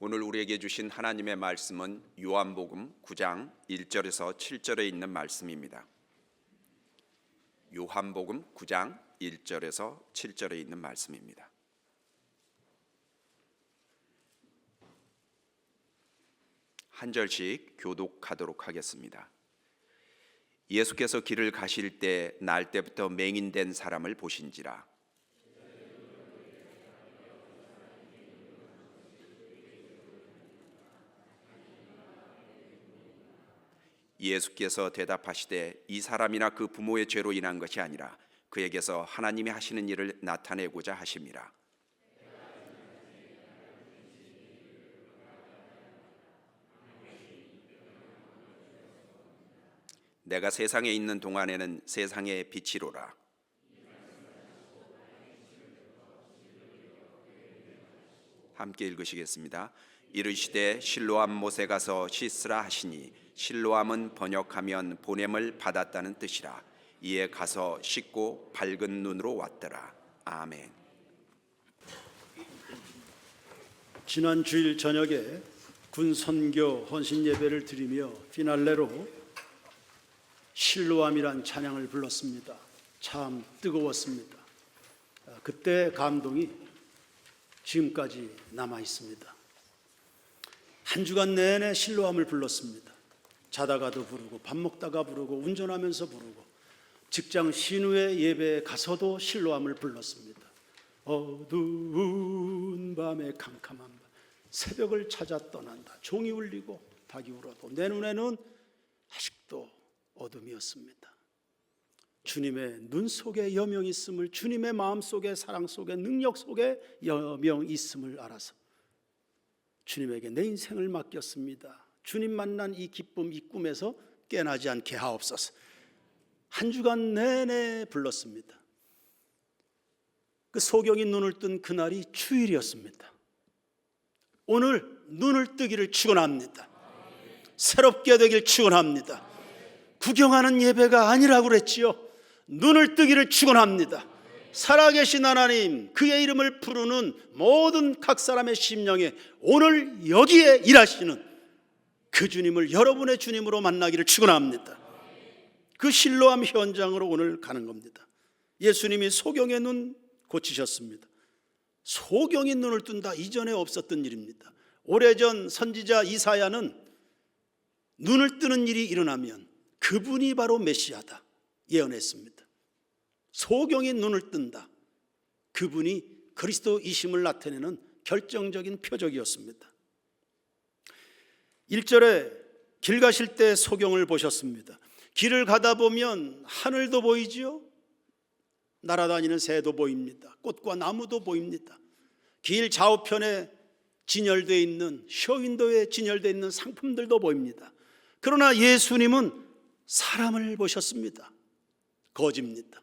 오늘 우리에게 주신 하나님의 말씀은 요한복음 9장 1절에서 7절에 있는 말씀입니다. 요한복음 9장 1절에서 7절에 있는 말씀입니다. 한 절씩 교독하도록 하겠습니다. 예수께서 길을 가실 때 날 때부터 맹인된 사람을 보신지라. 예수께서 대답하시되 이 사람이나 그 부모의 죄로 인한 것이 아니라 그에게서 하나님이 하시는 일을 나타내고자 하심이라. 내가 세상에 있는 동안에는 세상의 빛이로라. 함께 읽으시겠습니다. 이르시되 실로암 못에 가서 씻으라 하시니 실로암은 번역하면 보냄을 받았다는 뜻이라. 이에 가서 씻고 밝은 눈으로 왔더라. 아멘. 지난 주일 저녁에 군 선교 헌신 예배를 드리며 피날레로 실로암이란 찬양을 불렀습니다. 참 뜨거웠습니다. 그때 감동이 지금까지 남아 있습니다. 한 주간 내내 실로암을 불렀습니다. 자다가도 부르고 밥 먹다가 부르고 운전하면서 부르고 직장 신우의 예배에 가서도 실로암을 불렀습니다. 어두운 밤에 캄캄한 밤 새벽을 찾아 떠난다. 종이 울리고 닭이 울어도 내 눈에는 아직도 어둠이었습니다. 주님의 눈 속에 여명이 있음을, 주님의 마음 속에, 사랑 속에, 능력 속에 여명이 있음을 알아서 주님에게 내 인생을 맡겼습니다. 주님 만난 이 기쁨, 이 꿈에서 깨나지 않게 하옵소서. 한 주간 내내 불렀습니다. 그 소경이 눈을 뜬 그날이 주일이었습니다. 오늘 눈을 뜨기를 축원합니다. 새롭게 되길 축원합니다. 구경하는 예배가 아니라고 그랬지요. 눈을 뜨기를 축원합니다. 살아계신 하나님, 그의 이름을 부르는 모든 각 사람의 심령에 오늘 여기에 일하시는 그 주님을 여러분의 주님으로 만나기를 축원합니다. 그 실로암 현장으로 오늘 가는 겁니다. 예수님이 소경의 눈 고치셨습니다. 소경이 눈을 뜬다, 이전에 없었던 일입니다. 오래전 선지자 이사야는 눈을 뜨는 일이 일어나면 그분이 바로 메시아다 예언했습니다. 소경이 눈을 뜬다, 그분이 그리스도이심을 나타내는 결정적인 표적이었습니다. 1절에 길 가실 때 소경을 보셨습니다. 길을 가다 보면 하늘도 보이지요, 날아다니는 새도 보입니다. 꽃과 나무도 보입니다. 길 좌우편에 진열되어 있는, 쇼윈도에 진열되어 있는 상품들도 보입니다. 그러나 예수님은 사람을 보셨습니다. 거지입니다.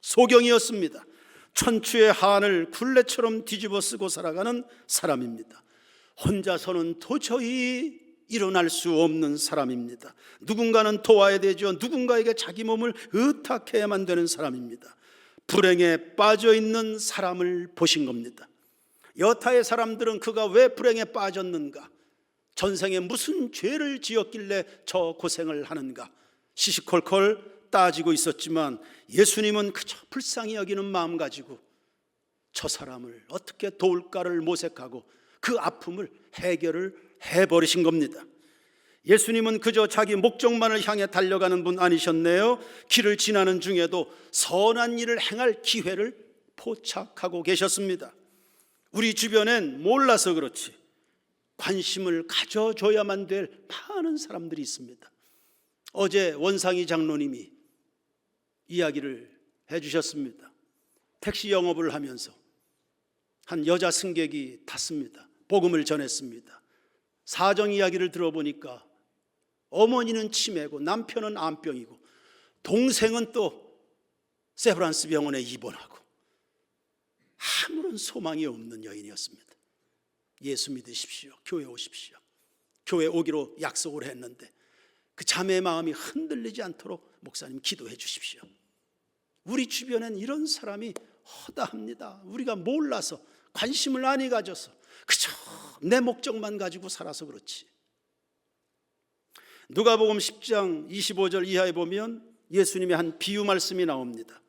소경이었습니다. 천추의 한을 굴레처럼 뒤집어 쓰고 살아가는 사람입니다. 혼자서는 도저히 일어날 수 없는 사람입니다. 누군가는 도와야 되죠. 누군가에게 자기 몸을 의탁해야만 되는 사람입니다. 불행에 빠져 있는 사람을 보신 겁니다. 여타의 사람들은 그가 왜 불행에 빠졌는가, 전생에 무슨 죄를 지었길래 저 고생을 하는가 시시콜콜 따지고 있었지만 예수님은 그저 불쌍히 여기는 마음 가지고 저 사람을 어떻게 도울까를 모색하고 그 아픔을 해결을 해버리신 겁니다. 예수님은 그저 자기 목적만을 향해 달려가는 분 아니셨네요. 길을 지나는 중에도 선한 일을 행할 기회를 포착하고 계셨습니다. 우리 주변엔 몰라서 그렇지 관심을 가져줘야만 될 많은 사람들이 있습니다. 어제 원상희 장로님이 이야기를 해주셨습니다. 택시 영업을 하면서 한 여자 승객이 탔습니다. 복음을 전했습니다. 사정 이야기를 들어보니까 어머니는 치매고 남편은 암병이고 동생은 또 세브란스 병원에 입원하고 아무런 소망이 없는 여인이었습니다. 예수 믿으십시오. 교회 오십시오. 교회 오기로 약속을 했는데 그 자매의 마음이 흔들리지 않도록 목사님 기도해 주십시오. 우리 주변엔 이런 사람이 허다합니다. 우리가 몰라서 관심을 많이 가져서 그저 내 목적만 가지고 살아서 그렇지. 누가복음 10장 25절 이하에 보면 예수님의 한 비유 말씀이 나옵니다.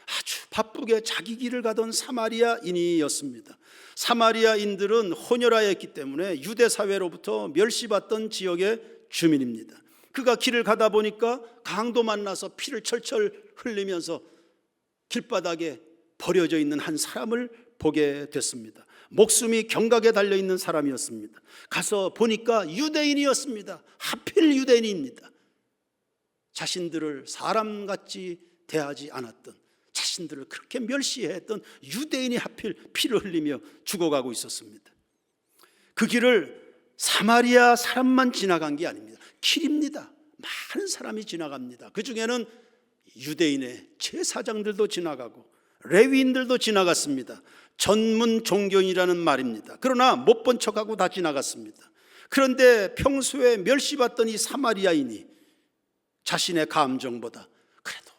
아주 바쁘게 자기 길을 가던 사마리아인이었습니다. 사마리아인들은 혼혈아였기 때문에 유대 사회로부터 멸시받던 지역의 주민입니다. 그가 길을 가다 보니까 강도 만나서 피를 철철 흘리면서 길바닥에 버려져 있는 한 사람을 보게 됐습니다. 목숨이 경각에 달려있는 사람이었습니다. 가서 보니까 유대인이었습니다. 하필 유대인입니다. 자신들을 사람같이 대하지 않았던, 자신들을 그렇게 멸시했던 유대인이 하필 피를 흘리며 죽어가고 있었습니다. 그 길을 사마리아 사람만 지나간 게 아닙니다. 길입니다. 많은 사람이 지나갑니다. 그 중에는 유대인의 제사장들도 지나가고 레위인들도 지나갔습니다. 전문 종교인이라는 말입니다. 그러나 못 본 척하고 다 지나갔습니다. 그런데 평소에 멸시받던 이 사마리아인이 자신의 감정보다 그래도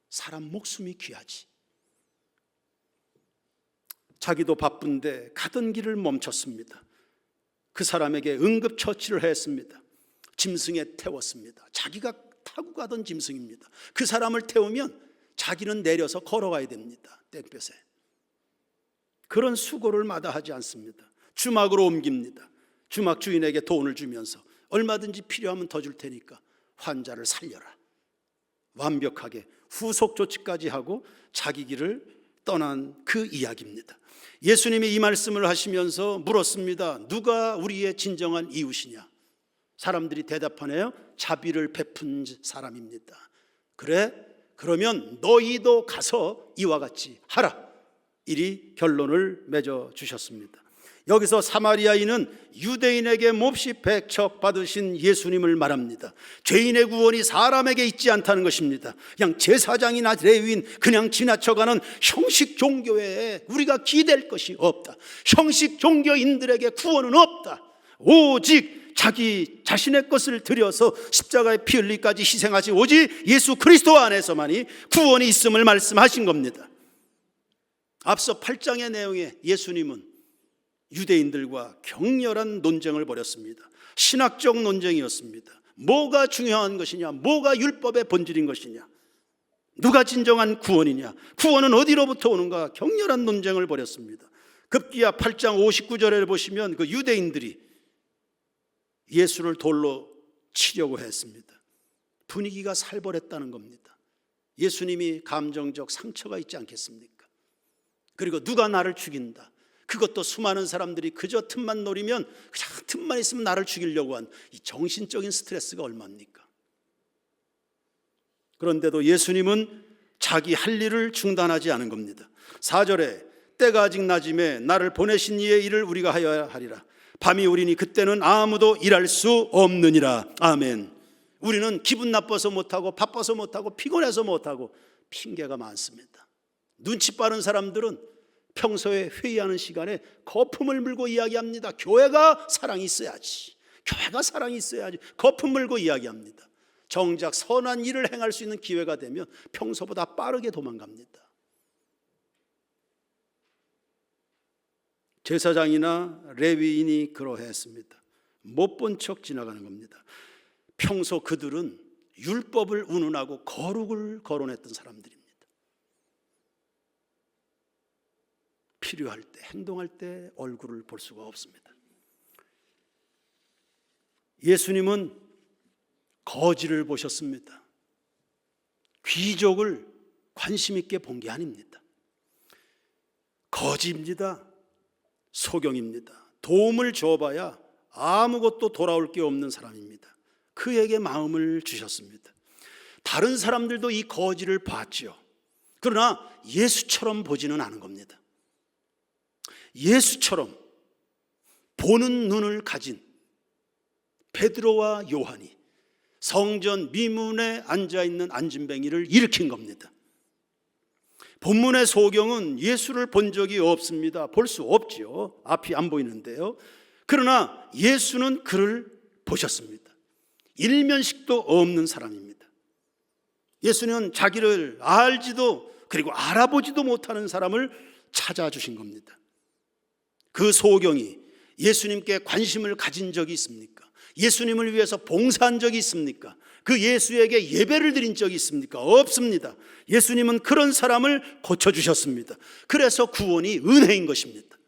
사람 목숨이 귀하지, 자기도 바쁜데 가던 길을 멈췄습니다. 그 사람에게 응급처치를 했습니다. 짐승에 태웠습니다. 자기가 타고 가던 짐승입니다. 그 사람을 태우면 자기는 내려서 걸어가야 됩니다. 땡볕에. 그런 수고를 마다하지 않습니다. 주막으로 옮깁니다. 주막 주인에게 돈을 주면서 얼마든지 필요하면 더 줄 테니까 환자를 살려라. 완벽하게 후속 조치까지 하고 자기 길을 떠난 그 이야기입니다. 예수님이 이 말씀을 하시면서 물었습니다. 누가 우리의 진정한 이웃이냐? 사람들이 대답하네요. 자비를 베푼 사람입니다. 그래? 그러면 너희도 가서 이와 같이 하라. 이리 결론을 맺어 주셨습니다. 여기서 사마리아인은 유대인에게 몹시 배척받으신 예수님을 말합니다. 죄인의 구원이 사람에게 있지 않다는 것입니다. 그냥 제사장이나 레위인 그냥 지나쳐가는 형식 종교에 우리가 기댈 것이 없다. 형식 종교인들에게 구원은 없다. 오직 자기 자신의 것을 들여서 십자가에 피 흘리기까지 희생하신 오직 예수 그리스도 안에서만이 구원이 있음을 말씀하신 겁니다. 앞서 8장의 내용에 예수님은 유대인들과 격렬한 논쟁을 벌였습니다. 신학적 논쟁이었습니다. 뭐가 중요한 것이냐, 뭐가 율법의 본질인 것이냐, 누가 진정한 구원이냐, 구원은 어디로부터 오는가, 격렬한 논쟁을 벌였습니다. 급기야 8장 59절에 보시면 그 유대인들이 예수를 돌로 치려고 했습니다. 분위기가 살벌했다는 겁니다. 예수님이 감정적 상처가 있지 않겠습니까? 그리고 누가 나를 죽인다, 그것도 수많은 사람들이 그저 틈만 노리면 그냥 틈만 있으면 나를 죽이려고 한 이 정신적인 스트레스가 얼마입니까? 그런데도 예수님은 자기 할 일을 중단하지 않은 겁니다. 4절에 때가 아직 낮음에 나를 보내신 이의 일을 우리가 하여야 하리라. 밤이 오리니 그때는 아무도 일할 수 없느니라. 아멘. 우리는 기분 나빠서 못하고 바빠서 못하고 피곤해서 못하고 핑계가 많습니다. 눈치 빠른 사람들은 평소에 회의하는 시간에 거품을 물고 이야기합니다. 교회가 사랑이 있어야지, 교회가 사랑이 있어야지, 거품 물고 이야기합니다. 정작 선한 일을 행할 수 있는 기회가 되면 평소보다 빠르게 도망갑니다. 제사장이나 레위인이 그러했습니다. 못 본 척 지나가는 겁니다. 평소 그들은 율법을 운운하고 거룩을 거론했던 사람들입니다. 필요할 때, 행동할 때 얼굴을 볼 수가 없습니다. 예수님은 거지를 보셨습니다. 귀족을 관심 있게 본 게 아닙니다. 거지입니다. 소경입니다. 도움을 줘봐야 아무것도 돌아올 게 없는 사람입니다. 그에게 마음을 주셨습니다. 다른 사람들도 이 거지를 봤죠. 그러나 예수처럼 보지는 않은 겁니다. 예수처럼 보는 눈을 가진 베드로와 요한이 성전 미문에 앉아있는 안진뱅이를 일으킨 겁니다. 본문의 소경은 예수를 본 적이 없습니다. 볼 수 없지요. 앞이 안 보이는데요. 그러나 예수는 그를 보셨습니다. 일면식도 없는 사람입니다. 예수는 자기를 알지도 그리고 알아보지도 못하는 사람을 찾아주신 겁니다. 그 소경이 예수님께 관심을 가진 적이 있습니까? 예수님을 위해서 봉사한 적이 있습니까? 그 예수에게 예배를 드린 적이 있습니까? 없습니다. 예수님은 그런 사람을 고쳐주셨습니다. 그래서 구원이 은혜인 것입니다.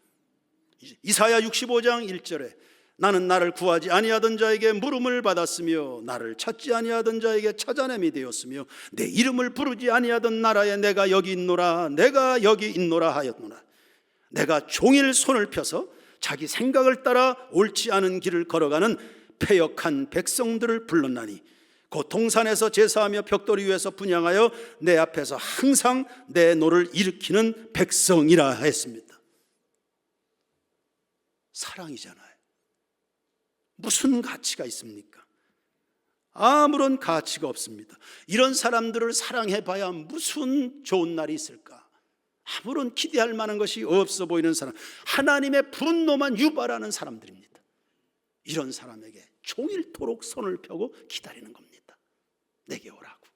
이사야 65장 1절에 나는 나를 구하지 아니하던 자에게 물음을 받았으며 나를 찾지 아니하던 자에게 찾아냄이 되었으며 내 이름을 부르지 아니하던 나라에 내가 여기 있노라 내가 여기 있노라 하였노라. 내가 종일 손을 펴서 자기 생각을 따라 옳지 않은 길을 걸어가는 패역한 백성들을 불렀나니 곧 동산에서 제사하며 벽돌 위에서 분향하여 내 앞에서 항상 내 노를 일으키는 백성이라 했습니다. 사랑이잖아요. 무슨 가치가 있습니까? 아무런 가치가 없습니다. 이런 사람들을 사랑해봐야 무슨 좋은 날이 있을까? 아무런 기대할 만한 것이 없어 보이는 사람, 하나님의 분노만 유발하는 사람들입니다. 이런 사람에게 종일토록 손을 펴고 기다리는 겁니다. 내게 오라고.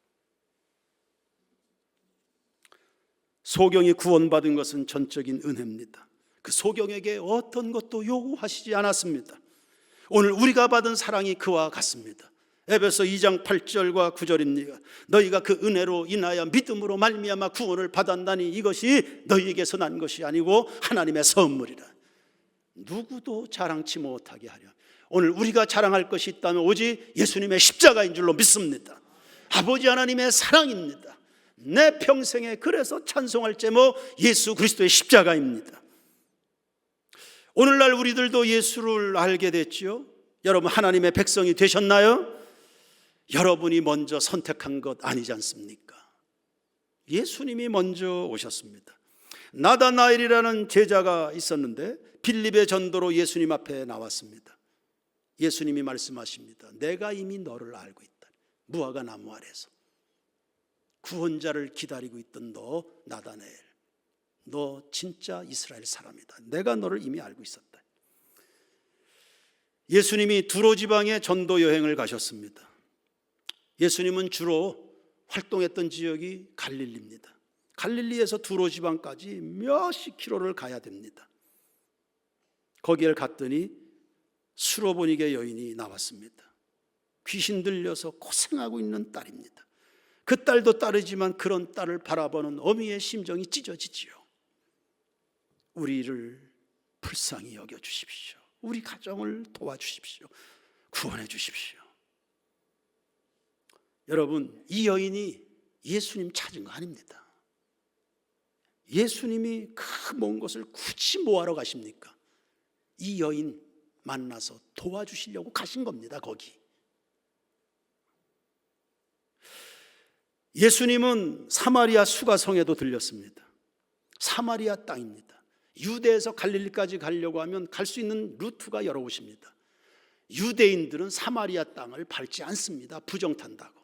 소경이 구원받은 것은 전적인 은혜입니다. 그 소경에게 어떤 것도 요구하시지 않았습니다. 오늘 우리가 받은 사랑이 그와 같습니다. 에베소 2장 8절과 9절입니다. 너희가 그 은혜로 인하여 믿음으로 말미암아 구원을 받았나니 이것이 너희에게서 난 것이 아니고 하나님의 선물이라. 누구도 자랑치 못하게 하려. 오늘 우리가 자랑할 것이 있다면 오직 예수님의 십자가인 줄로 믿습니다. 아버지 하나님의 사랑입니다. 내 평생에 그래서 찬송할 제목 예수 그리스도의 십자가입니다. 오늘날 우리들도 예수를 알게 됐지요. 여러분 하나님의 백성이 되셨나요? 여러분이 먼저 선택한 것 아니지 않습니까? 예수님이 먼저 오셨습니다. 나다나엘이라는 제자가 있었는데 빌립의 전도로 예수님 앞에 나왔습니다. 예수님이 말씀하십니다. 내가 이미 너를 알고 있다. 무화과 나무 아래서 구원자를 기다리고 있던 너 나다나엘, 너 진짜 이스라엘 사람이다. 내가 너를 이미 알고 있었다. 예수님이 두로 지방에 전도 여행을 가셨습니다. 예수님은 주로 활동했던 지역이 갈릴리입니다. 갈릴리에서 두로 지방까지 몇십 킬로를 가야 됩니다. 거기를 갔더니 수로보니게 여인이 나왔습니다. 귀신 들려서 고생하고 있는 딸입니다. 그 딸도 딸이지만 그런 딸을 바라보는 어미의 심정이 찢어지지요. 우리를 불쌍히 여겨주십시오. 우리 가정을 도와주십시오. 구원해 주십시오. 여러분, 이 여인이 예수님 찾은 거 아닙니다. 예수님이 그 먼 곳을 굳이 뭐하러 가십니까? 이 여인 만나서 도와주시려고 가신 겁니다. 거기 예수님은 사마리아 수가성에도 들렸습니다. 사마리아 땅입니다. 유대에서 갈릴리까지 가려고 하면 갈 수 있는 루트가 여러 곳입니다. 유대인들은 사마리아 땅을 밟지 않습니다. 부정탄다고.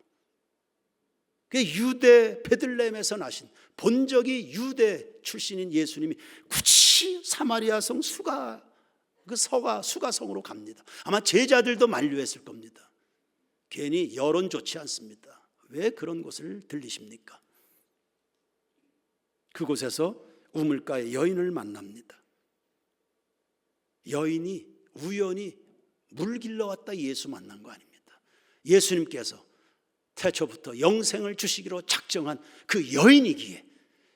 유대 베들레헴에서 나신 본적이 유대 출신인 예수님이 굳이 사마리아성 수가성으로 갑니다. 아마 제자들도 만류했을 겁니다. 괜히 여론 좋지 않습니다. 왜 그런 곳을 들리십니까? 그곳에서 우물가에 여인을 만납니다. 여인이 우연히 물 길러 왔다 예수 만난 거 아닙니다. 예수님께서 태초부터 영생을 주시기로 작정한 그 여인이기에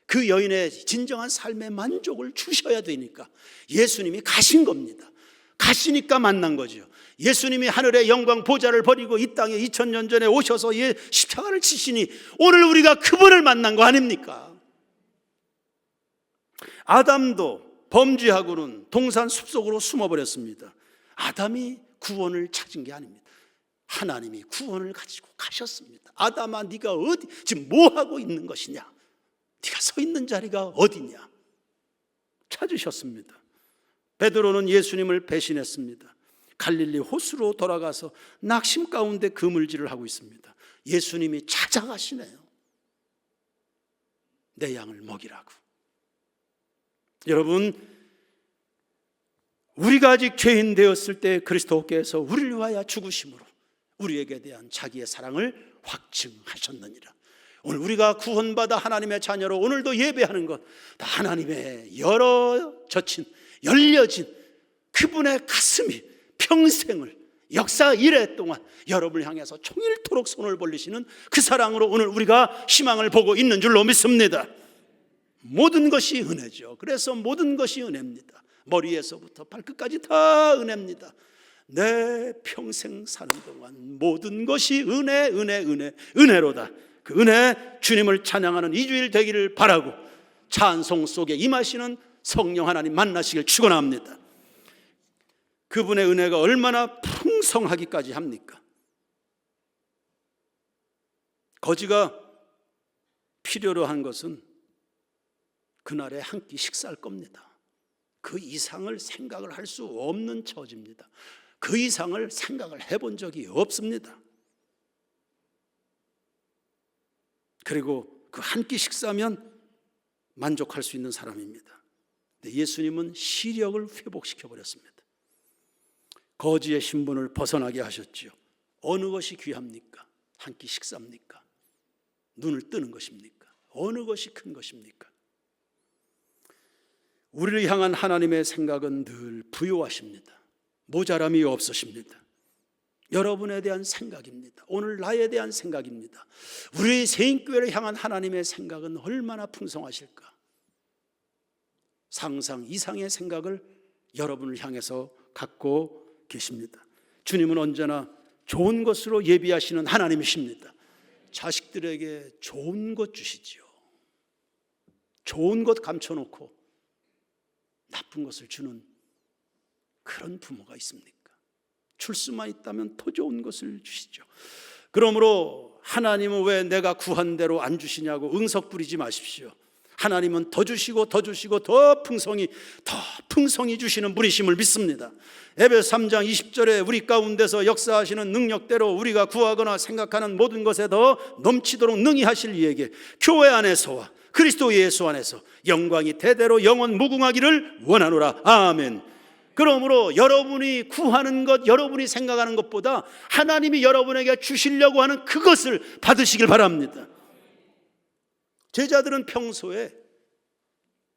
그 여인의 진정한 삶의 만족을 주셔야 되니까 예수님이 가신 겁니다. 가시니까 만난 거죠. 예수님이 하늘의 영광 보좌를 버리고 이 땅에 2000년 전에 오셔서 십자가를 치시니 오늘 우리가 그분을 만난 거 아닙니까? 아담도 범죄하고는 동산 숲속으로 숨어버렸습니다. 아담이 구원을 찾은 게 아닙니다. 하나님이 구원을 가지고 가셨습니다. 아담아, 네가 어디 지금 뭐 하고 있는 것이냐? 네가 서 있는 자리가 어디냐? 찾으셨습니다. 베드로는 예수님을 배신했습니다. 갈릴리 호수로 돌아가서 낙심 가운데 그물질을 하고 있습니다. 예수님이 찾아가시네요. 내 양을 먹이라고. 여러분, 우리가 아직 죄인 되었을 때 그리스도께서 우리를 위하여 죽으심으로 우리에게 대한 자기의 사랑을 확증하셨느니라. 오늘 우리가 구원받아 하나님의 자녀로 오늘도 예배하는 것, 다 하나님의 열려진 그분의 가슴이 평생을 역사 이래 동안 여러분을 향해서 종일토록 손을 벌리시는 그 사랑으로 오늘 우리가 희망을 보고 있는 줄로 믿습니다. 모든 것이 은혜죠. 그래서 모든 것이 은혜입니다. 머리에서부터 발끝까지 다 은혜입니다. 내 평생 사는 동안 모든 것이 은혜로다. 그 은혜, 주님을 찬양하는 이 주일 되기를 바라고 찬송 속에 임하시는 성령 하나님 만나시길 축원합니다. 그분의 은혜가 얼마나 풍성하기까지 합니까? 거지가 필요로 한 것은 그날에 한 끼 식사할 겁니다. 그 이상을 생각을 할 수 없는 처지입니다. 그 이상을 생각을 해본 적이 없습니다. 그리고 그 한 끼 식사면 만족할 수 있는 사람입니다. 근데 예수님은 시력을 회복시켜 버렸습니다. 거지의 신분을 벗어나게 하셨지요. 어느 것이 귀합니까? 한 끼 식사입니까? 눈을 뜨는 것입니까? 어느 것이 큰 것입니까? 우리를 향한 하나님의 생각은 늘 부요하십니다. 모자람이 없으십니다. 여러분에 대한 생각입니다. 오늘 나에 대한 생각입니다. 우리 세인교회를 향한 하나님의 생각은 얼마나 풍성하실까? 상상 이상의 생각을 여러분을 향해서 갖고 계십니다. 주님은 언제나 좋은 것으로 예비하시는 하나님이십니다. 자식들에게 좋은 것 주시지요. 좋은 것 감춰놓고 나쁜 것을 주는 그런 부모가 있습니까? 줄 수만 있다면 더 좋은 것을 주시죠. 그러므로 하나님은 왜 내가 구한 대로 안 주시냐고 응석 부리지 마십시오. 하나님은 더 주시고 더 주시고 더 풍성히 주시는 분이심을 믿습니다. 에베소 3장 20절에 우리 가운데서 역사하시는 능력대로 우리가 구하거나 생각하는 모든 것에 더 넘치도록 능히 하실 이에게 교회 안에서와 그리스도 예수 안에서 영광이 대대로 영원 무궁하기를 원하노라. 아멘. 그러므로 여러분이 구하는 것, 여러분이 생각하는 것보다 하나님이 여러분에게 주시려고 하는 그것을 받으시길 바랍니다. 제자들은 평소에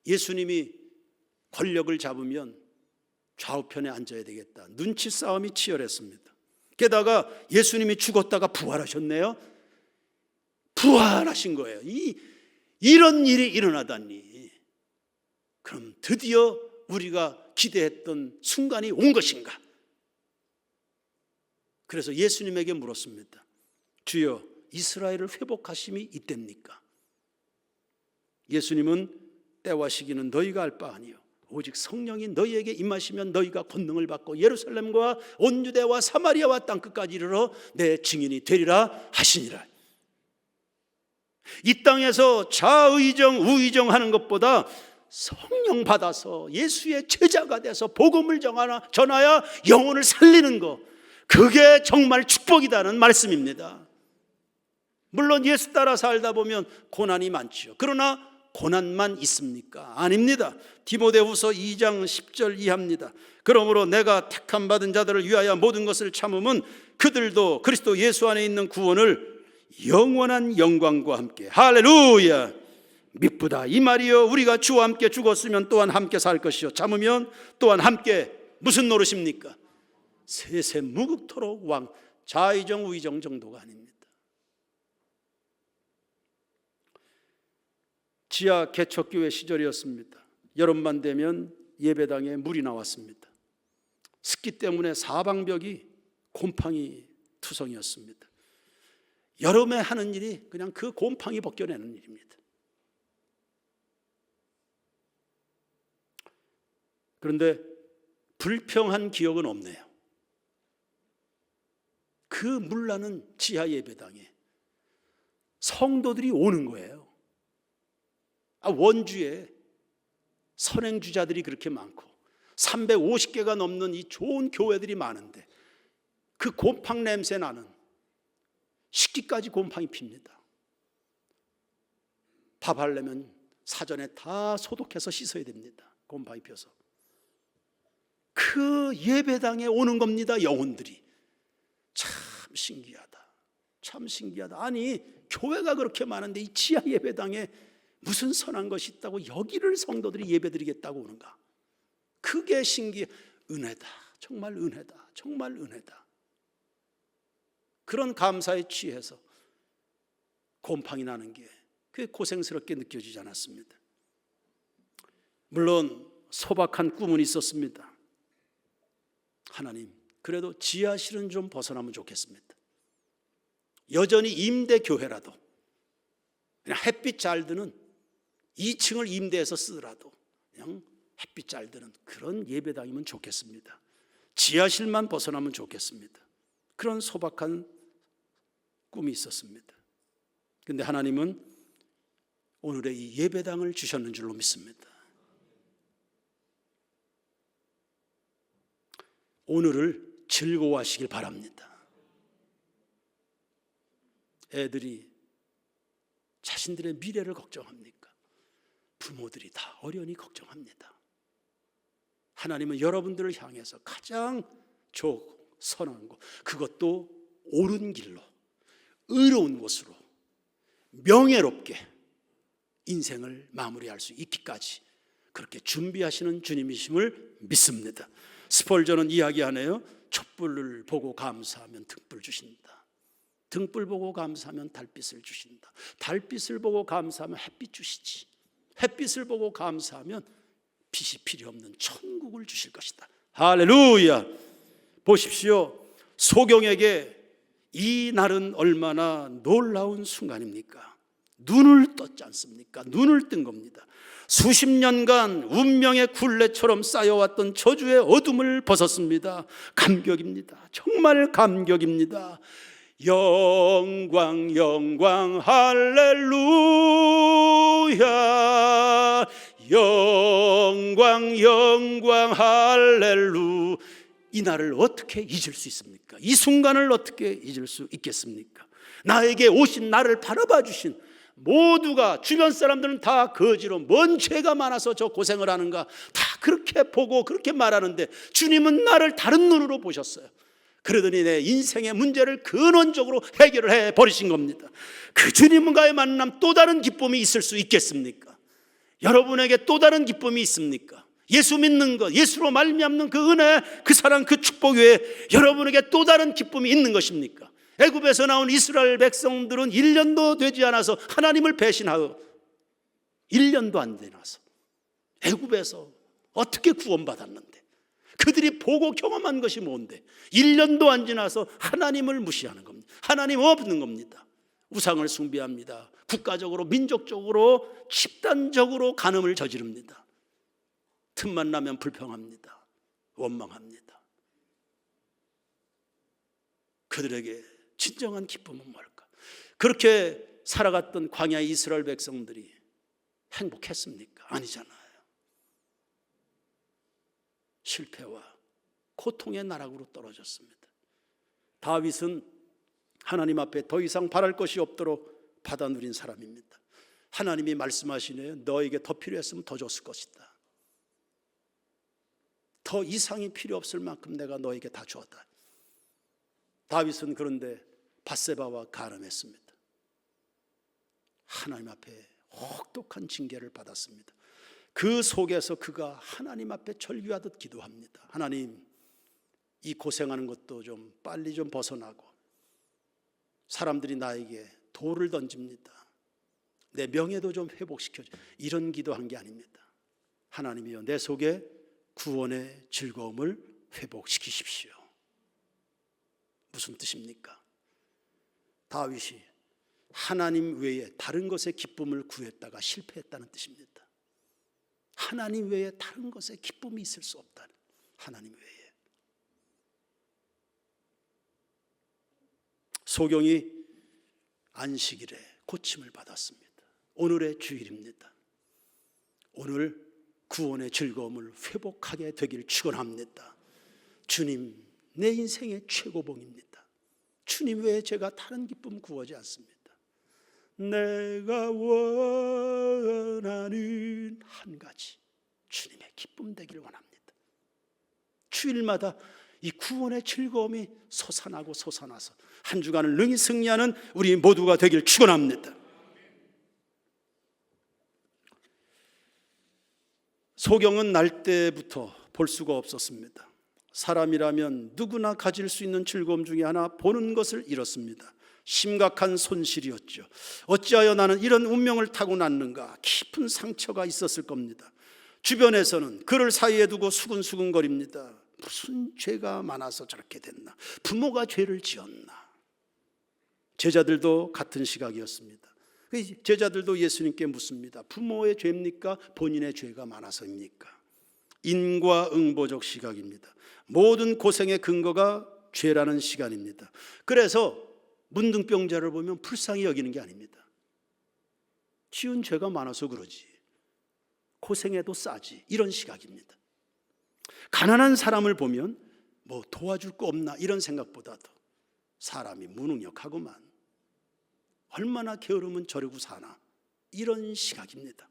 예수님이 권력을 잡으면 좌우편에 앉아야 되겠다. 눈치 싸움이 치열했습니다. 게다가 예수님이 죽었다가 부활하셨네요. 부활하신 거예요. 이런 일이 일어나다니. 그럼 드디어 우리가 기대했던 순간이 온 것인가? 그래서 예수님에게 물었습니다. 주여, 이스라엘을 회복하심이 이때입니까? 예수님은 때와 시기는 너희가 알 바 아니요 오직 성령이 너희에게 임하시면 너희가 권능을 받고 예루살렘과 온 유대와 사마리아와 땅끝까지 이르러 내 증인이 되리라 하시니라. 이 땅에서 좌의정 우의정 것보다 성령 받아서 예수의 제자가 돼서 복음을 전하여 영혼을 살리는 것, 그게 정말 축복이다는 말씀입니다. 물론 예수 따라 살다 보면 고난이 많죠. 그러나 고난만 있습니까? 아닙니다. 디모데후서 2장 10절 이하입니다. 그러므로 내가 택함 받은 자들을 위하여 모든 것을 참음은 그들도 그리스도 예수 안에 있는 구원을 영원한 영광과 함께, 할렐루야, 미쁘다 이 말이요 우리가 주와 함께 죽었으면 또한 함께 살 것이요 참으면 또한 함께 무슨 노릇입니까? 세세 무국토록 왕, 좌의정 우의정 정도가 아닙니다. 지하 개척교회 시절이었습니다. 여름만 되면 예배당에 물이 나왔습니다. 습기 때문에 사방벽이 곰팡이 투성이었습니다. 여름에 하는 일이 그냥 그 곰팡이 벗겨내는 일입니다. 그런데 불평한 기억은 없네요. 그 물나는 지하 예배당에 성도들이 오는 거예요. 원주에 선행주자들이 그렇게 많고 350개가 넘는 이 좋은 교회들이 많은데 그 곰팡 냄새 나는 식기까지 곰팡이 핍니다. 밥 하려면 사전에 다 소독해서 씻어야 됩니다. 곰팡이 펴서. 그 예배당에 오는 겁니다. 영혼들이. 참 신기하다. 참 신기하다. 아니 교회가 그렇게 많은데 이 지하 예배당에 무슨 선한 것이 있다고 여기를 성도들이 예배드리겠다고 오는가? 그게 신기해. 은혜다, 정말 은혜다, 정말 은혜다. 그런 감사에 취해서 곰팡이 나는 게 꽤 고생스럽게 느껴지지 않았습니다. 물론 소박한 꿈은 있었습니다. 하나님, 그래도 지하실은 좀 벗어나면 좋겠습니다. 여전히 임대 교회라도, 그냥 햇빛 잘 드는 2층을 임대해서 쓰더라도 그냥 햇빛 잘 드는 그런 예배당이면 좋겠습니다. 지하실만 벗어나면 좋겠습니다. 그런 소박한 꿈이 있었습니다. 그런데 하나님은 오늘의 이 예배당을 주셨는 줄로 믿습니다. 오늘을 즐거워하시길 바랍니다. 애들이 자신들의 미래를 걱정합니까? 부모들이 다 어련히 걱정합니다. 하나님은 여러분들을 향해서 가장 좋고 선한 것, 그것도 옳은 길로, 의로운 곳으로 명예롭게 인생을 마무리할 수 있기까지 그렇게 준비하시는 주님이심을 믿습니다. 스펄전은 이야기하네요. 촛불을 보고 감사하면 등불 주신다. 등불 보고 감사하면 달빛을 주신다. 달빛을 보고 감사하면 햇빛 주시지. 햇빛을 보고 감사하면 빛이 필요 없는 천국을 주실 것이다. 할렐루야. 보십시오. 소경에게 이 날은 얼마나 놀라운 순간입니까? 눈을 떴지 않습니까? 눈을 뜬 겁니다. 수십 년간 운명의 굴레처럼 쌓여왔던 저주의 어둠을 벗었습니다. 감격입니다. 정말 감격입니다. 영광 영광 할렐루야, 영광 영광 할렐루. 이 날을 어떻게 잊을 수 있습니까? 이 순간을 어떻게 잊을 수 있겠습니까? 나에게 오신 나를 바라봐 주신 모두가, 주변 사람들은 다 거지로 뭔 죄가 많아서 저 고생을 하는가 다 그렇게 보고 그렇게 말하는데 주님은 나를 다른 눈으로 보셨어요. 그러더니 내 인생의 문제를 근원적으로 해결을 해버리신 겁니다. 그 주님과의 만남, 또 다른 기쁨이 있을 수 있겠습니까? 여러분에게 또 다른 기쁨이 있습니까? 예수 믿는 것, 예수로 말미암는 그 은혜, 그 사랑, 그 축복 외에 여러분에게 또 다른 기쁨이 있는 것입니까? 애굽에서 나온 이스라엘 백성들은 1년도 되지 않아서 하나님을 배신하고 1년도 안 되나서 애굽에서 어떻게 구원받았는데, 그들이 보고 경험한 것이 뭔데 1년도 안 지나서 하나님을 무시하는 겁니다. 하나님 없는 겁니다. 우상을 숭배합니다. 국가적으로, 민족적으로, 집단적으로 간음을 저지릅니다. 틈만 나면 불평합니다. 원망합니다. 그들에게 진정한 기쁨은 뭘까? 그렇게 살아갔던 광야 이스라엘 백성들이 행복했습니까? 아니잖아요. 실패와 고통의 나락으로 떨어졌습니다. 다윗은 하나님 앞에 더 이상 바랄 것이 없도록 받아 누린 사람입니다. 하나님이 말씀하시네요. 너에게 더 필요했으면 더 줬을 것이다. 더 이상이 필요 없을 만큼 내가 너에게 다 주었다. 다윗은 그런데 밧세바와 간음했습니다. 하나님 앞에 혹독한 징계를 받았습니다. 그 속에서 그가 하나님 앞에 절규하듯 기도합니다. 하나님, 이 고생하는 것도 좀 빨리 좀 벗어나고 사람들이 나에게 돌을 던집니다. 내 명예도 좀 회복시켜줘. 이런 기도한 게 아닙니다. 하나님이여, 내 속에 구원의 즐거움을 회복시키십시오. 무슨 뜻입니까? 다윗이 하나님 외에 다른 것의 기쁨을 구했다가 실패했다는 뜻입니다. 하나님 외에 다른 것의 기쁨이 있을 수 없다는, 하나님 외에. 소경이 안식일에 고침을 받았습니다. 오늘의 주일입니다. 오늘 구원의 즐거움을 회복하게 되길 축원합니다. 주님, 내 인생의 최고봉입니다. 주님 외에 제가 다른 기쁨 구하지 않습니다. 내가 원하는 한 가지, 주님의 기쁨 되길 원합니다. 주일마다 이 구원의 즐거움이 솟아나고 솟아나서 한 주간을 능히 승리하는 우리 모두가 되길 축원합니다. 소경은 날 때부터 볼 수가 없었습니다. 사람이라면 누구나 가질 수 있는 즐거움 중에 하나, 보는 것을 잃었습니다. 심각한 손실이었죠. 어찌하여 나는 이런 운명을 타고 났는가, 깊은 상처가 있었을 겁니다. 주변에서는 그를 사이에 두고 수근수근거립니다. 무슨 죄가 많아서 저렇게 됐나, 부모가 죄를 지었나. 제자들도 같은 시각이었습니다. 제자들도 예수님께 묻습니다. 부모의 죄입니까? 본인의 죄가 많아서입니까? 인과응보적 시각입니다. 모든 고생의 근거가 죄라는 시간입니다. 그래서 문둥병자를 보면 불쌍히 여기는 게 아닙니다. 지은 죄가 많아서 그러지, 고생해도 싸지, 이런 시각입니다. 가난한 사람을 보면 뭐 도와줄 거 없나 이런 생각보다도 사람이 무능력하구만, 얼마나 게으르면 저러고 사나, 이런 시각입니다.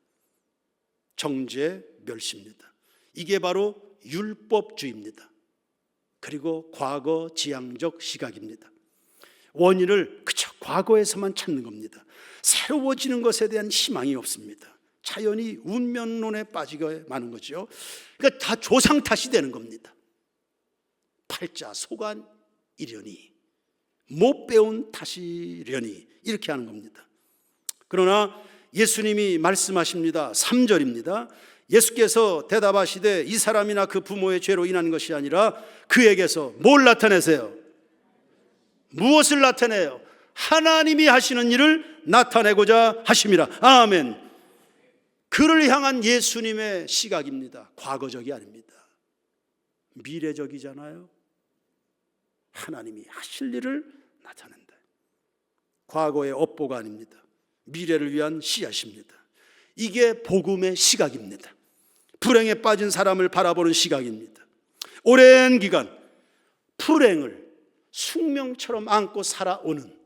정죄 멸시입니다. 이게 바로 율법주의입니다. 그리고 과거 지향적 시각입니다. 원인을 그저 과거에서만 찾는 겁니다. 새로워지는 것에 대한 희망이 없습니다. 자연히 운명론에 빠지게 마는 거죠. 그러니까 다 조상 탓이 되는 겁니다. 팔자 소간 이려니, 못 배운 탓이려니, 이렇게 하는 겁니다. 그러나 예수님이 말씀하십니다. 3절입니다. 예수께서 대답하시되 이 사람이나 그 부모의 죄로 인한 것이 아니라 그에게서 뭘 나타내세요? 무엇을 나타내요? 하나님이 하시는 일을 나타내고자 하심이라. 아멘. 그를 향한 예수님의 시각입니다. 과거적이 아닙니다. 미래적이잖아요. 하나님이 하실 일을 나타낸다. 과거의 업보가 아닙니다. 미래를 위한 씨앗입니다. 이게 복음의 시각입니다. 불행에 빠진 사람을 바라보는 시각입니다. 오랜 기간 불행을 숙명처럼 안고 살아오는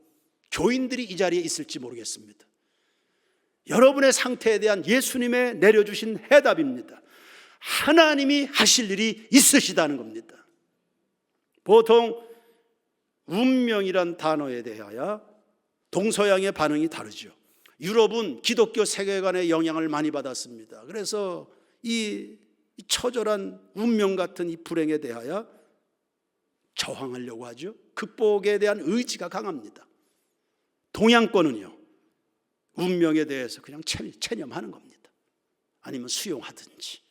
교인들이 이 자리에 있을지 모르겠습니다. 여러분의 상태에 대한 예수님의 내려주신 해답입니다. 하나님이 하실 일이 있으시다는 겁니다. 보통 운명이란 단어에 대하여 동서양의 반응이 다르죠. 유럽은 기독교 세계관의 영향을 많이 받았습니다. 그래서 이 처절한 운명 같은 이 불행에 대하여 저항하려고 하죠. 극복에 대한 의지가 강합니다. 동양권은요, 운명에 대해서 그냥 체념하는 겁니다. 아니면 수용하든지,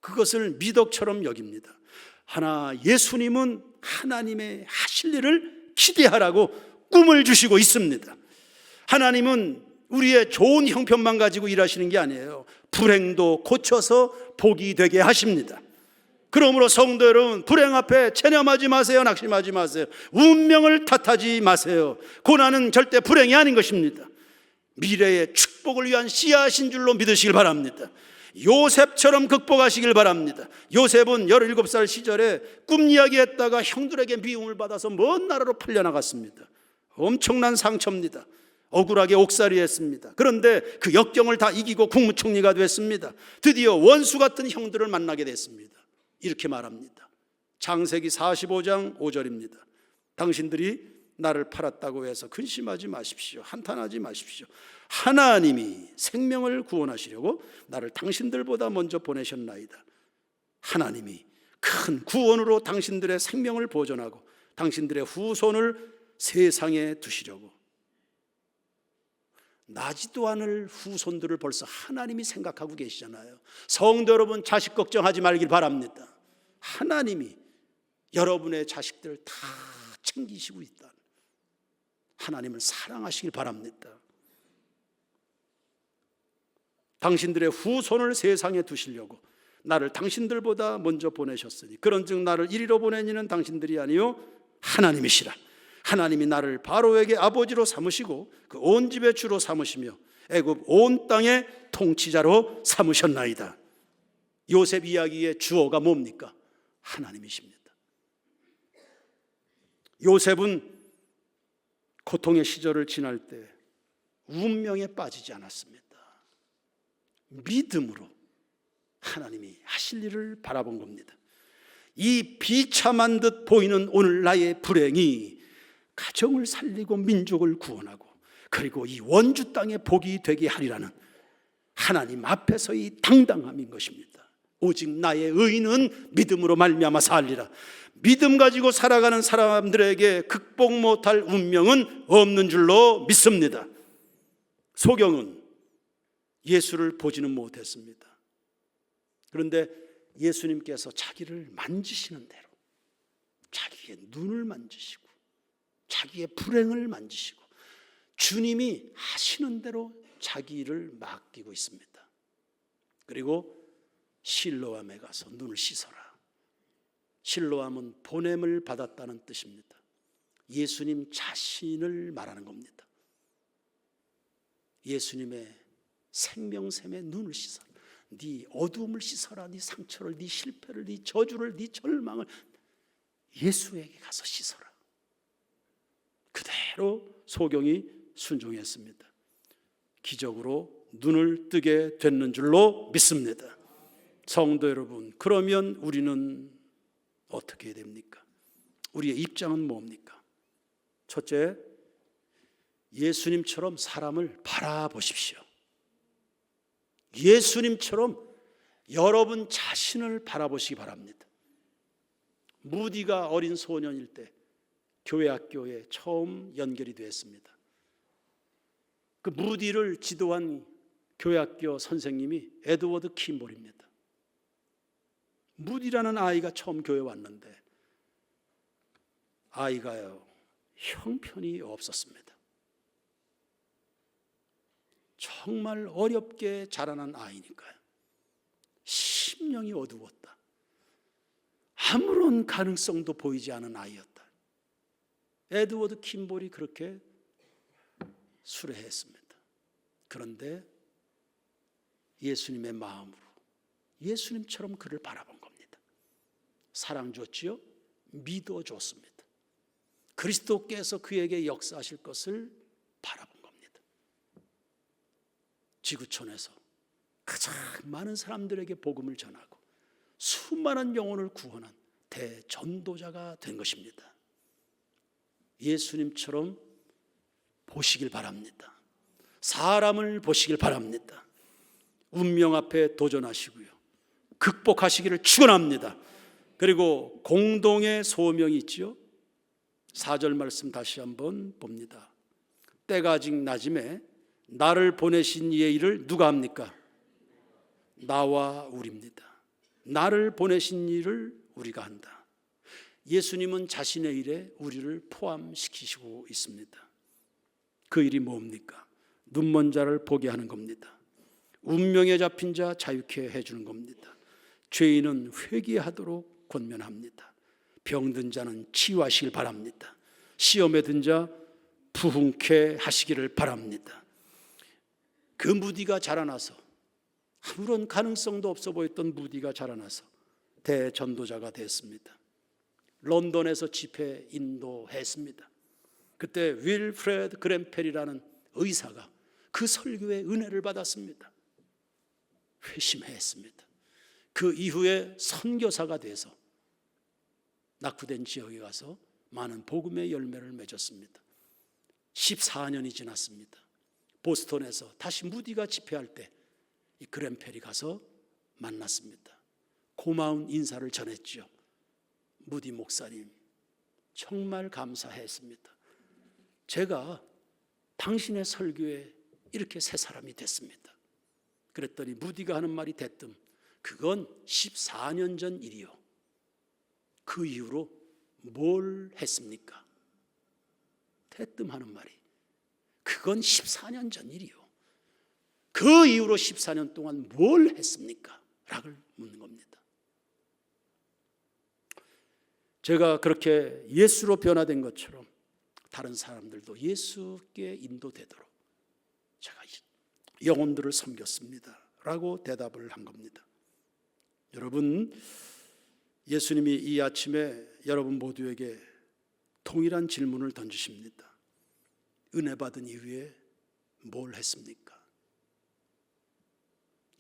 그것을 미덕처럼 여깁니다. 하나, 예수님은 하나님의 하실 일을 기대하라고 꿈을 주시고 있습니다. 하나님은 우리의 좋은 형편만 가지고 일하시는 게 아니에요. 불행도 고쳐서 복이 되게 하십니다. 그러므로 성도 여러분, 불행 앞에 체념하지 마세요. 낙심하지 마세요. 운명을 탓하지 마세요. 고난은 절대 불행이 아닌 것입니다. 미래의 축복을 위한 씨앗인 줄로 믿으시길 바랍니다. 요셉처럼 극복하시길 바랍니다. 요셉은 17살 시절에 꿈 이야기했다가 형들에게 미움을 받아서 먼 나라로 팔려나갔습니다. 엄청난 상처입니다. 억울하게 옥살이 했습니다. 그런데 그 역경을 다 이기고 국무총리가 됐습니다. 드디어 원수 같은 형들을 만나게 됐습니다. 이렇게 말합니다. 창세기 45장 5절입니다. 당신들이 나를 팔았다고 해서 근심하지 마십시오. 한탄하지 마십시오. 하나님이 생명을 구원하시려고 나를 당신들보다 먼저 보내셨나이다. 하나님이 큰 구원으로 당신들의 생명을 보존하고 당신들의 후손을 세상에 두시려고, 나지도 않을 후손들을 벌써 하나님이 생각하고 계시잖아요. 성도 여러분, 자식 걱정하지 말길 바랍니다. 하나님이 여러분의 자식들을 다 챙기시고 있다. 하나님을 사랑하시길 바랍니다. 당신들의 후손을 세상에 두시려고 나를 당신들보다 먼저 보내셨으니 그런즉 나를 이리로 보낸 이는 당신들이 아니요 하나님이시라. 하나님이 나를 바로에게 아버지로 삼으시고 그 온 집의 주로 삼으시며 애굽 온 땅의 통치자로 삼으셨나이다. 요셉 이야기의 주어가 뭡니까? 하나님이십니다. 요셉은 고통의 시절을 지날 때 운명에 빠지지 않았습니다. 믿음으로 하나님이 하실 일을 바라본 겁니다. 이 비참한 듯 보이는 오늘 나의 불행이 가정을 살리고 민족을 구원하고 그리고 이 원주 땅의 복이 되게 하리라는 하나님 앞에서의 당당함인 것입니다. 오직 나의 의인은 믿음으로 말미암아 살리라. 믿음 가지고 살아가는 사람들에게 극복 못할 운명은 없는 줄로 믿습니다. 소경은 예수를 보지는 못했습니다. 그런데 예수님께서 자기를 만지시는 대로 자기의 눈을 만지시고 자기의 불행을 만지시고 주님이 하시는 대로 자기를 맡기고 있습니다. 그리고 실로암에 가서 눈을 씻어라. 실로암은 보냄을 받았다는 뜻입니다. 예수님 자신을 말하는 겁니다. 예수님의 생명샘에 눈을 씻어라. 네 어두움을 씻어라. 네 상처를, 네 실패를, 네 저주를, 네 절망을 예수에게 가서 씻어라. 그대로 소경이 순종했습니다. 기적으로 눈을 뜨게 됐는 줄로 믿습니다. 성도 여러분, 그러면 우리는 어떻게 해야 됩니까? 우리의 입장은 뭡니까? 첫째, 예수님처럼 사람을 바라보십시오. 예수님처럼 여러분 자신을 바라보시기 바랍니다. 무디가 어린 소년일 때 교회 학교에 처음 연결이 되었습니다. 그 무디를 지도한 교회 학교 선생님이 에드워드 킴볼입니다. 무디라는 아이가 처음 교회에 왔는데 아이가요, 형편이 없었습니다. 정말 어렵게 자라난 아이니까요. 심령이 어두웠다. 아무런 가능성도 보이지 않은 아이였다. 에드워드 킴볼이 그렇게 수레했습니다. 그런데 예수님의 마음으로 예수님처럼 그를 바라본 겁니다. 사랑 줬지요? 믿어 줬습니다. 그리스도께서 그에게 역사하실 것을 바라본 겁니다. 지구촌에서 가장 많은 사람들에게 복음을 전하고 수많은 영혼을 구원한 대전도자가 된 것입니다. 예수님처럼 보시길 바랍니다. 사람을 보시길 바랍니다. 운명 앞에 도전하시고요, 극복하시기를 축원합니다. 그리고 공동의 소명이 있죠. 4절 말씀 다시 한번 봅니다. 때가 아직 낮음에 나를 보내신 이의 일을 누가 합니까? 나와 우리입니다. 나를 보내신 일을 우리가 한다. 예수님은 자신의 일에 우리를 포함시키시고 있습니다. 그 일이 뭡니까? 눈먼 자를 보게 하는 겁니다. 운명에 잡힌 자 자유케 해주는 겁니다. 죄인은 회개하도록 권면합니다. 병든 자는 치유하시길 바랍니다. 시험에 든 자 부흥케 하시기를 바랍니다. 그 무디가 자라나서, 아무런 가능성도 없어 보였던 무디가 자라나서 대전도자가 됐습니다. 런던에서 집회 인도했습니다. 그때 윌프레드 그랜펠이라는 의사가 그 설교의 은혜를 받았습니다. 회심했습니다. 그 이후에 선교사가 돼서 낙후된 지역에 가서 많은 복음의 열매를 맺었습니다. 14년이 지났습니다. 보스턴에서 다시 무디가 집회할 때 이 그랜펠이 가서 만났습니다. 고마운 인사를 전했죠. 무디 목사님, 정말 감사했습니다. 제가 당신의 설교에 이렇게 새 사람이 됐습니다. 그랬더니 무디가 하는 말이 대뜸, 그건 14년 전 일이요. 그 이후로 뭘 했습니까? 대뜸 하는 말이, 그건 14년 전 일이요. 그 이후로 14년 동안 뭘 했습니까? 라고 묻는 겁니다. 제가 그렇게 예수로 변화된 것처럼 다른 사람들도 예수께 인도되도록 제가 영혼들을 섬겼습니다 라고 대답을 한 겁니다. 여러분, 예수님이 이 아침에 여러분 모두에게 동일한 질문을 던지십니다. 은혜 받은 이후에 뭘 했습니까?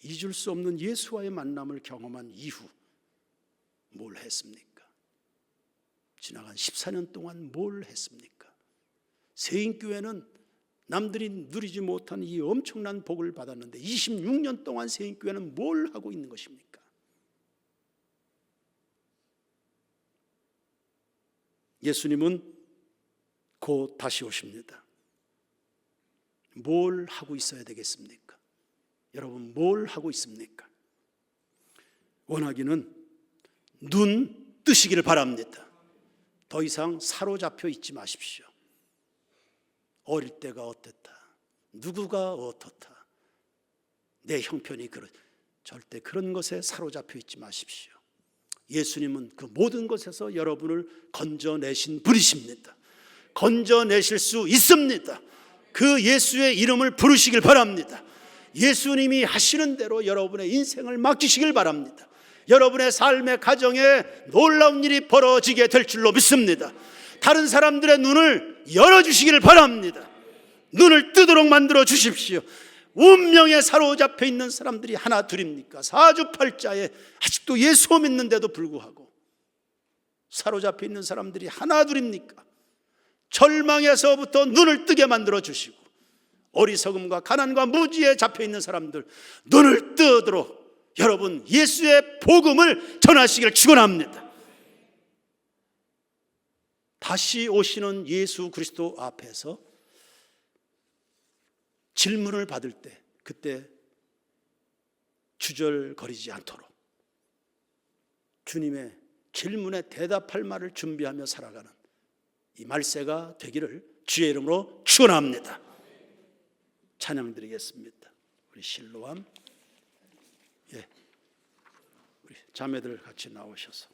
잊을 수 없는 예수와의 만남을 경험한 이후 뭘 했습니까? 지나간 14년 동안 뭘 했습니까? 세인교회는 남들이 누리지 못한 이 엄청난 복을 받았는데 26년 동안 세인교회는 뭘 하고 있는 것입니까? 예수님은 곧 다시 오십니다. 뭘 하고 있어야 되겠습니까? 여러분, 뭘 하고 있습니까? 원하기는 눈 뜨시기를 바랍니다. 더 이상 사로잡혀 있지 마십시오. 어릴 때가 어땠다, 누구가 어떻다, 내 형편이 절대 그런 것에 사로잡혀 있지 마십시오. 예수님은 그 모든 것에서 여러분을 건져내신 분이십니다. 건져내실 수 있습니다. 그 예수의 이름을 부르시길 바랍니다. 예수님이 하시는 대로 여러분의 인생을 맡기시길 바랍니다. 여러분의 삶의 가정에 놀라운 일이 벌어지게 될 줄로 믿습니다. 다른 사람들의 눈을 열어주시기를 바랍니다. 눈을 뜨도록 만들어 주십시오. 운명에 사로잡혀 있는 사람들이 하나 둘입니까? 사주팔자에 아직도 예수 믿는데도 불구하고 사로잡혀 있는 사람들이 하나 둘입니까? 절망에서부터 눈을 뜨게 만들어 주시고, 어리석음과 가난과 무지에 잡혀 있는 사람들 눈을 뜨도록 여러분 예수의 복음을 전하시기를 축원합니다. 다시 오시는 예수 그리스도 앞에서 질문을 받을 때 그때 주저거리지 않도록 주님의 질문에 대답할 말을 준비하며 살아가는 이 말세가 되기를 주의 이름으로 축원합니다. 찬양 드리겠습니다. 우리 실로암, 우리 자매들 같이 나오셔서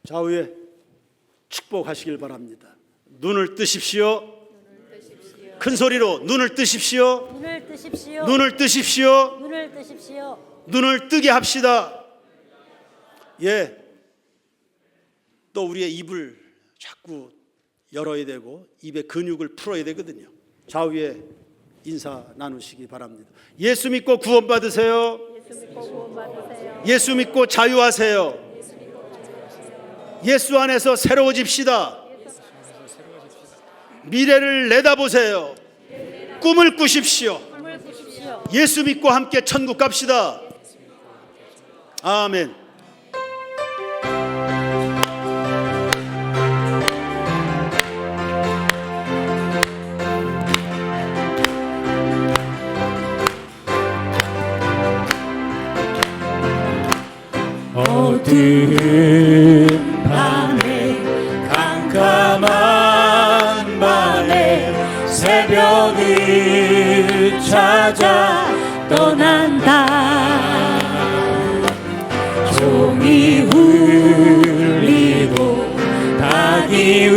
좌우에 축복하시길 바랍니다. 눈을 뜨십시오. 큰 소리로 눈을 뜨십시오. 눈을 뜨십시오. 눈을 뜨십시오. 눈을 뜨십시오. 눈을 뜨게 합시다. 또 우리의 입을 자꾸 열어야 되고 입의 근육을 풀어야 되거든요. 좌우에 인사 나누시기 바랍니다. 예수 믿고 구원받으세요. 예수 믿고 구원받으세요. 예수 믿고 자유하세요. 예수 안에서 새로워집시다. 미래를 내다보세요. 꿈을 꾸십시오. 꿈을 꾸십시오. 예수 믿고 함께 천국 갑시다. 아멘. 어두운 밤에 깜깜한 밤에 새벽을 찾아 떠난다. 종이 울리고 닭이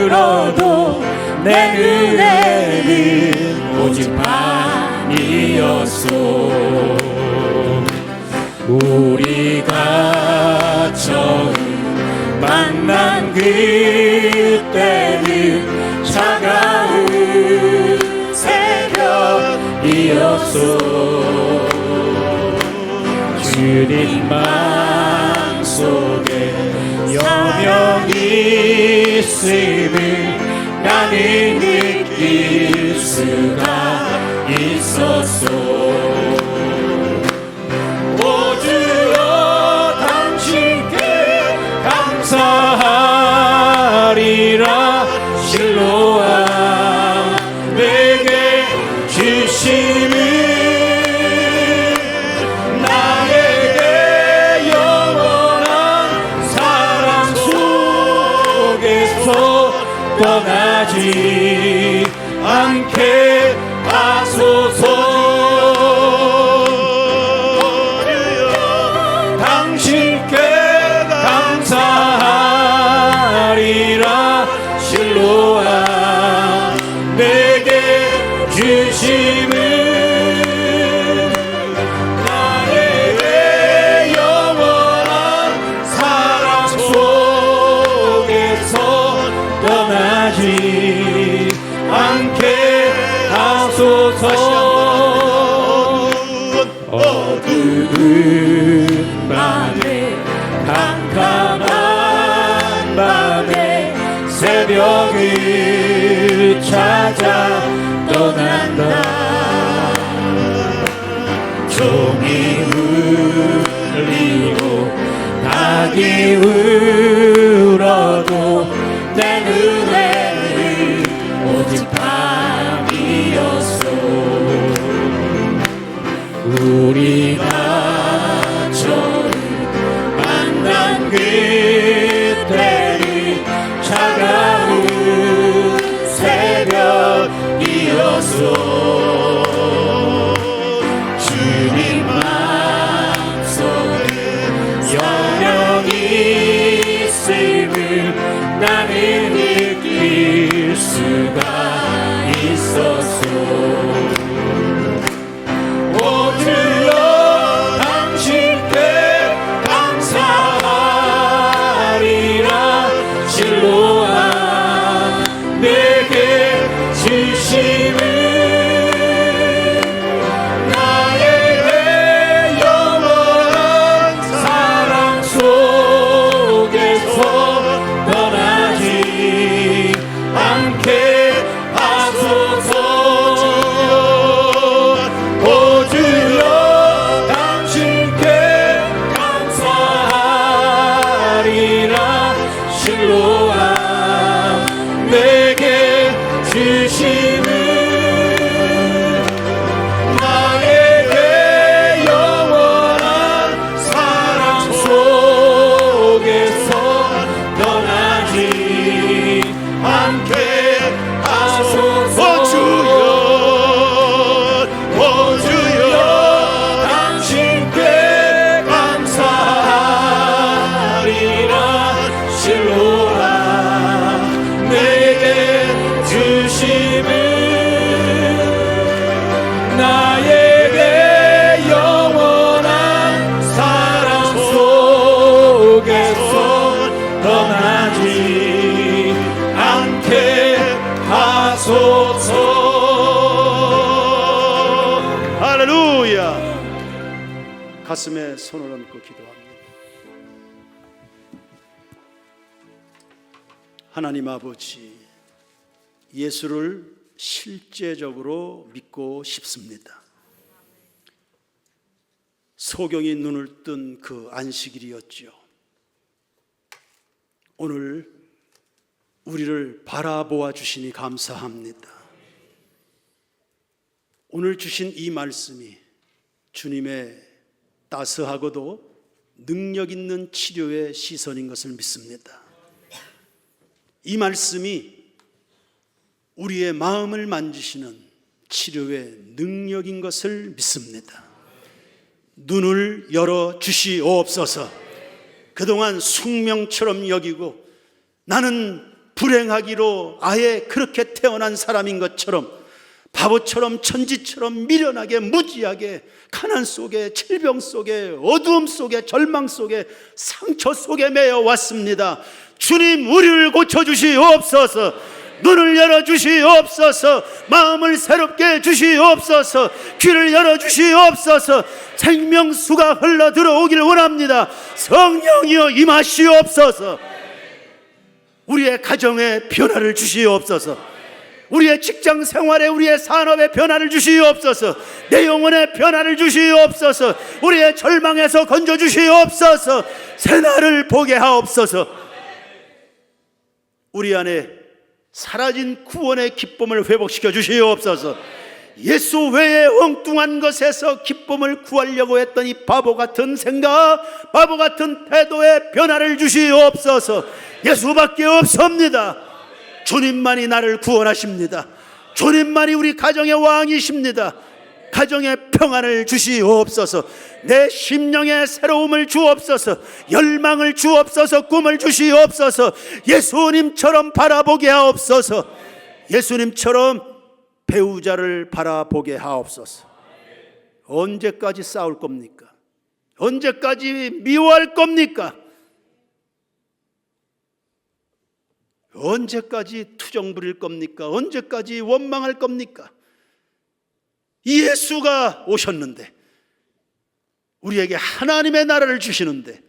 울어도 내 눈에는 오직 밤이었소. 우리가 처음 만난 그때는 차가운 새벽이었소. 주님 마음속에 여명이 있음을 나는 느낄 수가 있었소. 감사하리라. 실로암 내게 주심을 나에게 영원한 사랑 속에서 떠나지 않게 하소서. 당신께 감사하리라. 실로암 내게 주심을 나에게 영원한 사랑 속에서 떠나지 않게 하소서. 어두운 밤에 깜깜한 밤에 새벽을 찾아 떠난다. 새벽이 울어도 내 눈에는 오직 밤이었소. 우리가 처음 만난 그때는 차가운 새벽이었소. 주님 마음속에 영영이 있음을 나는 느낄 수가 있었소. 오 주여 당신께 감사하리라. 진로한 내게 주심을 나에게 영원한 사랑 속에서 떠나지 않게 하소서. 오 주여 당신께 감사하리라. 실로한 내게 주심을 나에게 영원한 사랑 속에서 떠나지 않게 하소서. 오 주여 당신께 감사하리라. 실로한 내게 주심을 나에게 영원한 사랑 속에서 떠나지 않게 하소서. 할렐루야. 가슴에 손을 얹고 기도합니다. 하나님 아버지, 예수를 실제적으로 믿고 싶습니다. 소경이 눈을 뜬 그 안식일이었죠. 오늘 우리를 바라보아 주시니 감사합니다. 오늘 주신 이 말씀이 주님의 따스하고도 능력 있는 치료의 시선인 것을 믿습니다. 이 말씀이 우리의 마음을 만지시는 치료의 능력인 것을 믿습니다. 눈을 열어 주시옵소서. 그동안 숙명처럼 여기고 나는 불행하기로 아예 그렇게 태어난 사람인 것처럼 바보처럼 천지처럼 미련하게 무지하게 가난 속에 질병 속에 어두움 속에 절망 속에 상처 속에 매여 왔습니다. 주님, 우리를 고쳐주시옵소서. 눈을 열어주시옵소서. 마음을 새롭게 해주시옵소서. 귀를 열어주시옵소서. 생명수가 흘러 들어오기를 원합니다. 성령이여 임하시옵소서. 우리의 가정에 변화를 주시옵소서. 우리의 직장 생활에 우리의 산업에 변화를 주시옵소서. 내 영혼에 변화를 주시옵소서. 우리의 절망에서 건져주시옵소서. 새날을 보게 하옵소서. 우리 안에 사라진 구원의 기쁨을 회복시켜 주시옵소서. 예수 외에 엉뚱한 것에서 기쁨을 구하려고 했던 이 바보 같은 생각, 바보 같은 태도에 변화를 주시옵소서. 예수밖에 없습니다. 주님만이 나를 구원하십니다. 주님만이 우리 가정의 왕이십니다. 가정에 평안을 주시옵소서. 내 심령에 새로움을 주옵소서. 열망을 주옵소서. 꿈을 주시옵소서. 예수님처럼 바라보게 하옵소서. 예수님처럼 배우자를 바라보게 하옵소서. 언제까지 싸울 겁니까? 언제까지 미워할 겁니까? 언제까지 투정 부릴 겁니까? 언제까지 원망할 겁니까? 예수가 오셨는데, 우리에게 하나님의 나라를 주시는데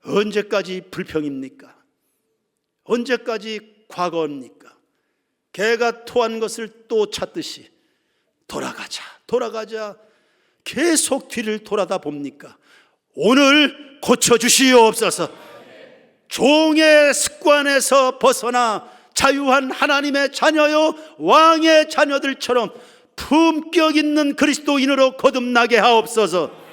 언제까지 불평입니까? 언제까지 과거입니까? 개가 토한 것을 또 찾듯이 돌아가자 계속 뒤를 돌아다 봅니까? 오늘 고쳐주시옵소서. 종의 습관에서 벗어나 자유한 하나님의 자녀요 왕의 자녀들처럼 품격 있는 그리스도인으로 거듭나게 하옵소서.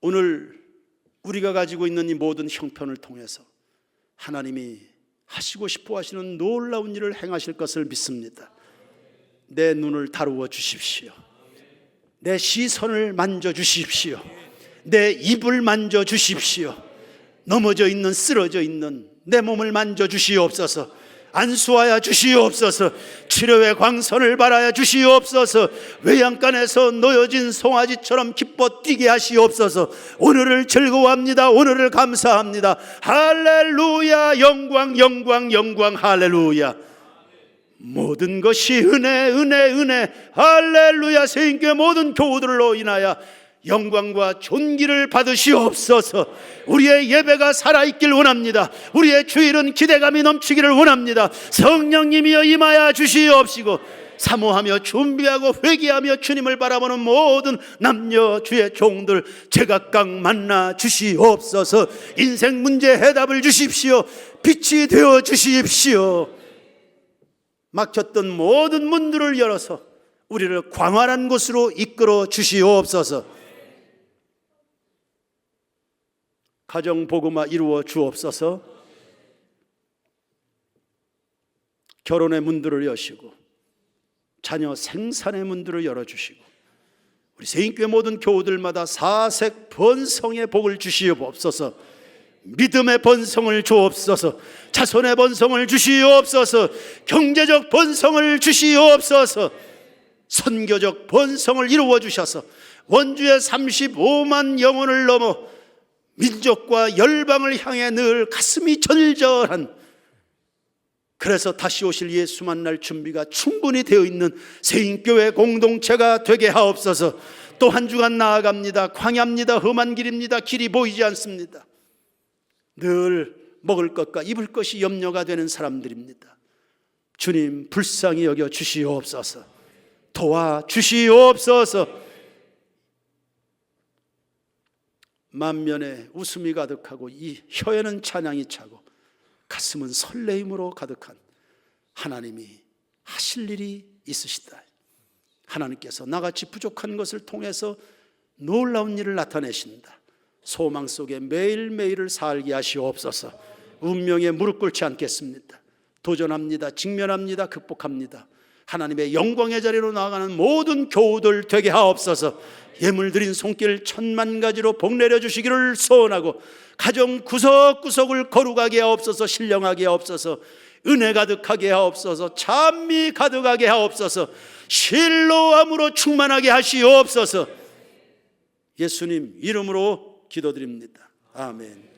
오늘 우리가 가지고 있는 이 모든 형편을 통해서 하나님이 하시고 싶어 하시는 놀라운 일을 행하실 것을 믿습니다. 내 눈을 다루어 주십시오. 내 시선을 만져 주십시오. 내 입을 만져 주십시오. 넘어져 있는 쓰러져 있는 내 몸을 만져 주시옵소서. 안수하여 주시옵소서. 치료의 광선을 발하여 주시옵소서. 외양간에서 놓여진 송아지처럼 기뻐 뛰게 하시옵소서. 오늘을 즐거워합니다. 오늘을 감사합니다. 할렐루야. 영광 영광 영광. 할렐루야. 모든 것이 은혜 은혜 은혜. 할렐루야. 새인교회 모든 교우들로 인하여 영광과 존귀를 받으시옵소서. 우리의 예배가 살아있길 원합니다. 우리의 주일은 기대감이 넘치기를 원합니다. 성령님이여 임하여 주시옵시고 사모하며 준비하고 회개하며 주님을 바라보는 모든 남녀 주의 종들 제각각 만나 주시옵소서. 인생 문제 해답을 주십시오. 빛이 되어 주십시오. 막혔던 모든 문들을 열어서 우리를 광활한 곳으로 이끌어 주시옵소서. 가정 복음화 이루어 주옵소서. 결혼의 문들을 여시고 자녀 생산의 문들을 열어주시고 우리 새인교회 모든 교우들마다 사색 번성의 복을 주시옵소서. 믿음의 번성을 주옵소서. 자손의 번성을 주시옵소서. 경제적 번성을 주시옵소서. 선교적 번성을 이루어 주셔서 원주의 35만 영혼을 넘어 민족과 열방을 향해 늘 가슴이 절절한, 그래서 다시 오실 예수 만날 준비가 충분히 되어 있는 새인교회 공동체가 되게 하옵소서. 또 한 주간 나아갑니다. 광야입니다. 험한 길입니다. 길이 보이지 않습니다. 늘 먹을 것과 입을 것이 염려가 되는 사람들입니다. 주님 불쌍히 여겨 주시옵소서. 도와 주시옵소서. 만면에 웃음이 가득하고 이 혀에는 찬양이 차고 가슴은 설레임으로 가득한 하나님이 하실 일이 있으시다. 하나님께서 나같이 부족한 것을 통해서 놀라운 일을 나타내신다. 소망 속에 매일매일을 살게 하시옵소서. 운명에 무릎 꿇지 않겠습니다. 도전합니다. 직면합니다. 극복합니다. 하나님의 영광의 자리로 나아가는 모든 교우들 되게 하옵소서. 예물 드린 손길 10,000,000가지로 복 내려 주시기를 소원하고 가정 구석구석을 거룩하게 하옵소서. 신령하게 하옵소서. 은혜 가득하게 하옵소서. 찬미 가득하게 하옵소서. 신로함으로 충만하게 하시옵소서. 예수님 이름으로 기도드립니다. 아멘.